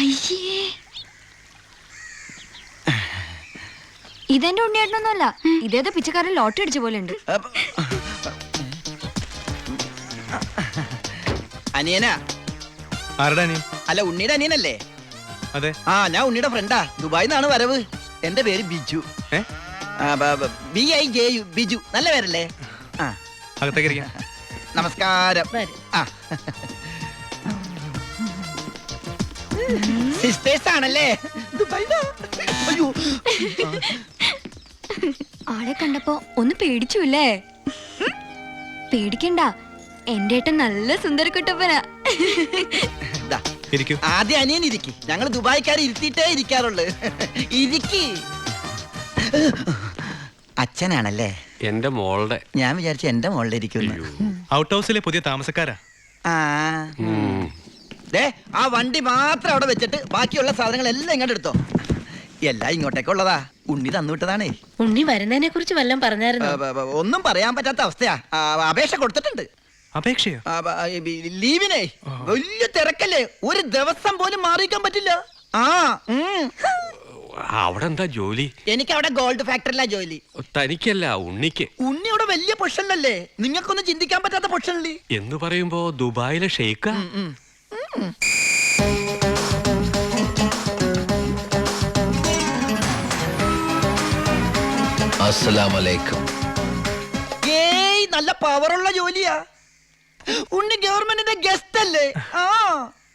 അയ്യേ, ഇതെന്റെ ഉണ്ണിയേട്ടനൊന്നുമല്ല. ഇതേതോ പിച്ചക്കാരൻ ലോട്ടറി അടിച്ച പോലെ ഉണ്ട്. അനിയനാ? ആരുടെ അനിയൻ? അല്ല, ഉണ്ണിയുടെ അനിയനല്ലേ? അതെ. ആ, ഞാൻ ഉണ്ണിയുടെ ഫ്രണ്ടാ. ദുബായിൽ നിന്നാണ് വരവ്. എന്റെ പേര് ബിജു. BIJU, ബിജു. നല്ല പേരല്ലേ? ആ, അകത്തേക്ക്. നമസ്കാരം. ആ, സിസ്റ്റേഴ്സ് ആണല്ലേ? അയ്യോ, ആളെ കണ്ടപ്പോ ഒന്ന് പേടിച്ചുല്ലേ? പേടിക്കണ്ട, എന്റെ ഏട്ടൻ നല്ല സുന്ദരക്കുട്ടപ്പനാ. ആദ്യം അനിയൻ ഇരിക്കി. ഞങ്ങൾ ദുബായിക്കാർ ഇരുത്തിയിട്ടേ ഇരിക്കാറുള്ളു. ഇരിക്കി. അച്ഛനാണല്ലേ? എന്റെ മോളുടെ. ഞാൻ വിചാരിച്ചു എന്റെ മോളുടെ ഇരിക്കുന്നു. ഔട്ട് ഹൗസിലെ പുതിയ താമസക്കാരാ. ആ വണ്ടി മാത്രം അവിടെ വെച്ചിട്ട് ബാക്കിയുള്ള സാധനങ്ങൾ എല്ലാം ഇങ്ങോട്ട് എടുത്തോ. എല്ലാം ഇങ്ങോട്ടേക്കുള്ളതാ. ഉണ്ണി തന്നുവിട്ടതാണേ. ഉണ്ണി വരുന്നതിനെ കുറിച്ച് വല്ലതും പറഞ്ഞായിരുന്നു? ഒന്നും പറയാൻ പറ്റാത്ത അവസ്ഥയാ. അപേക്ഷ കൊടുത്തിട്ടുണ്ട്. അപേക്ഷയോ? ലീവിനെ. വലിയ തിരക്കല്ലേ, ഒരു ദിവസം പോലും മാറിയിക്കാൻ പറ്റില്ല. അവിടെ എന്താ ജോലി? എനിക്ക് അവിടെ ഗോൾഡ് ഫാക്ടറിയിലാ ജോലി. തനിക്കല്ല, ഉണ്ണിക്ക്. ഉണ്ണി അവിടെ വലിയ പൊസിഷനിലല്ലേ? നിങ്ങൾക്കൊന്നും ചിന്തിക്കാൻ പറ്റാത്ത പൊസിഷനില്ലേ എന്ന് പറയുമ്പോ ദുബായിലെ ഷെയ്ക്ക. അസ്സലാമലൈക്കും. ഏയ്, നല്ല പവറുള്ള ജോലിയാ. ഉണ്ണി ഗവൺമെന്റിന്റെ ഗസ്റ്റ് അല്ലേ?